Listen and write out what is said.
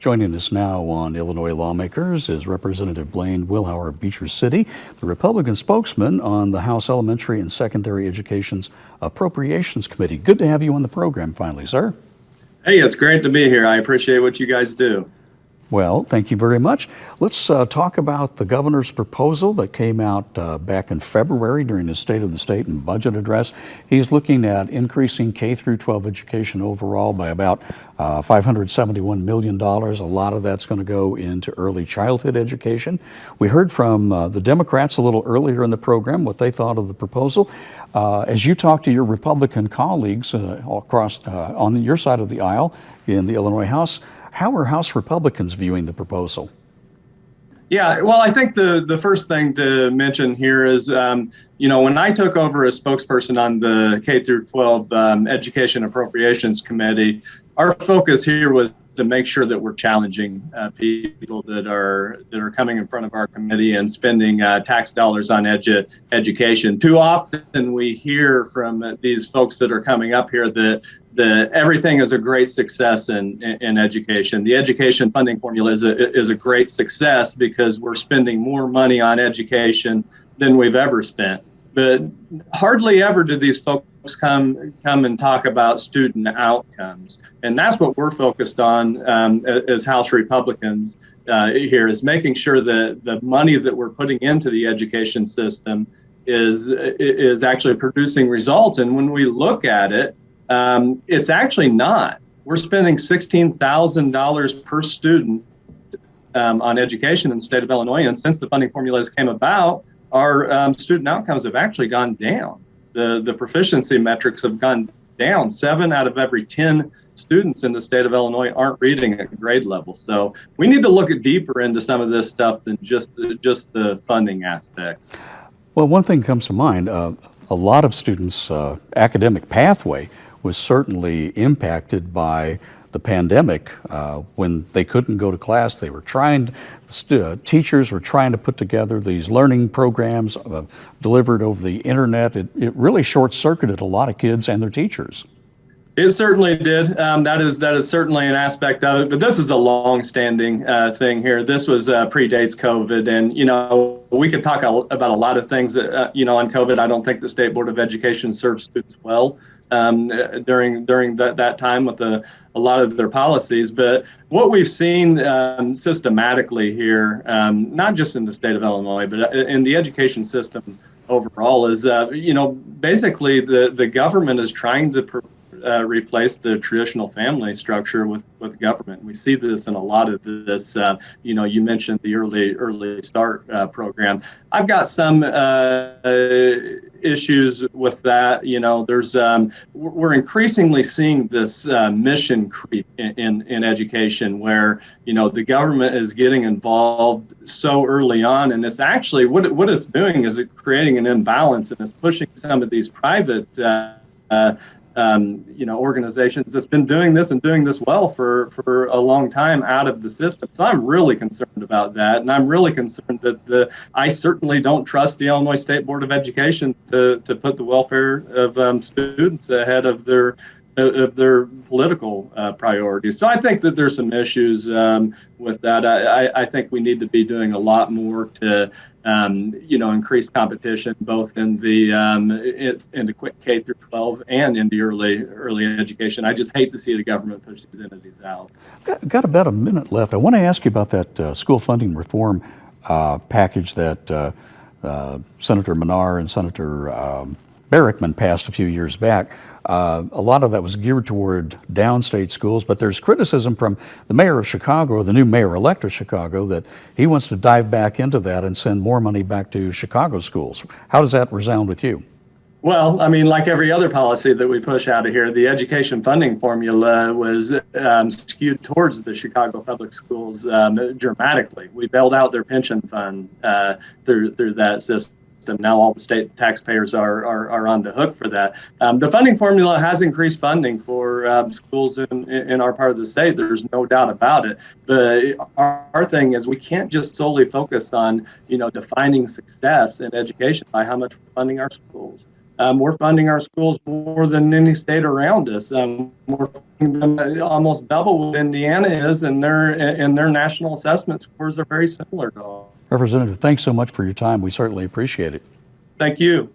Joining us now on Illinois Lawmakers is Representative Blaine Wilhour of Beecher City, the Republican spokesman on the House Elementary and Secondary Education's Appropriations Committee. Good to have you on the program finally, sir. Hey, it's great to be here. I appreciate what you guys do. Well, thank you very much. Let's talk about the governor's proposal that came out back in February during his State of the State and Budget Address. He's looking at increasing K through 12 education overall by about $571 million. A lot of that's going to go into early childhood education. We heard from the Democrats a little earlier in the program what they thought of the proposal. As you talk to your Republican colleagues across on your side of the aisle in the Illinois House, how are House Republicans viewing the proposal? Yeah, well, I think the first thing to mention here is, when I took over as spokesperson on the K through 12 Education Appropriations Committee, our focus here was to make sure that we're challenging people that are coming in front of our committee and spending tax dollars on education. Too often we hear from these folks that are coming up here that everything is a great success in education. The education funding formula is a great success because we're spending more money on education than we've ever spent. But hardly ever do these folks come and talk about student outcomes. And that's what we're focused on as House Republicans here, is making sure that the money that we're putting into the education system is actually producing results. And when we look at it, it's actually not. We're spending $16,000 per student on education in the state of Illinois. And since the funding formulas came about, our student outcomes have actually gone down. The proficiency metrics have gone down. 7 out of every 10 students in the state of Illinois aren't reading at grade level. So we need to look deeper into some of this stuff than just the funding aspects. Well, one thing comes to mind, a lot of students' academic pathway was certainly impacted by the pandemic. When they couldn't go to class, they were teachers were trying to put together these learning programs delivered over the internet. It really short-circuited a lot of kids and their teachers. It certainly did. That is certainly an aspect of it. But this is a long-standing thing here. This was predates COVID, and we could talk about a lot of things. On COVID, I don't think the State Board of Education served students well during that time with a lot of their policies. But what we've seen systematically here, not just in the state of Illinois, but in the education system overall, is basically the government is trying to replace the traditional family structure with government. We see this in a lot of this. You mentioned the early start program. I've got some issues with that. We're increasingly seeing this mission creep in education, where the government is getting involved so early on, and it's actually what it's doing is it creating an imbalance, and it's pushing some of these private organizations that's been doing this well for a long time out of the system. So I'm really concerned about that. And I'm really concerned that I certainly don't trust the Illinois State Board of Education to put the welfare of students ahead of their political priorities. So I think that there's some issues with that. I think we need to be doing a lot more to increase competition both in the quick K through 12 and in the early education. I just hate to see the government push these entities out. Got about a minute left. I want to ask you about that school funding reform package that Senator Menard and Senator Barrickman passed a few years back. A lot of that was geared toward downstate schools, but there's criticism from the mayor of Chicago, or the new mayor-elect of Chicago, that he wants to dive back into that and send more money back to Chicago schools. How does that resound with you? Well, I mean, like every other policy that we push out of here, the education funding formula was skewed towards the Chicago public schools dramatically. We bailed out their pension fund through that system. Now all the state taxpayers are on the hook for that. The funding formula has increased funding for schools in our part of the state. There's no doubt about it. But our thing is we can't just solely focus on defining success in education by how much we're funding our schools. We're funding our schools more than any state around us. We're funding them almost double what Indiana is, and their national assessment scores are very similar to ours. Representative, thanks so much for your time. We certainly appreciate it. Thank you.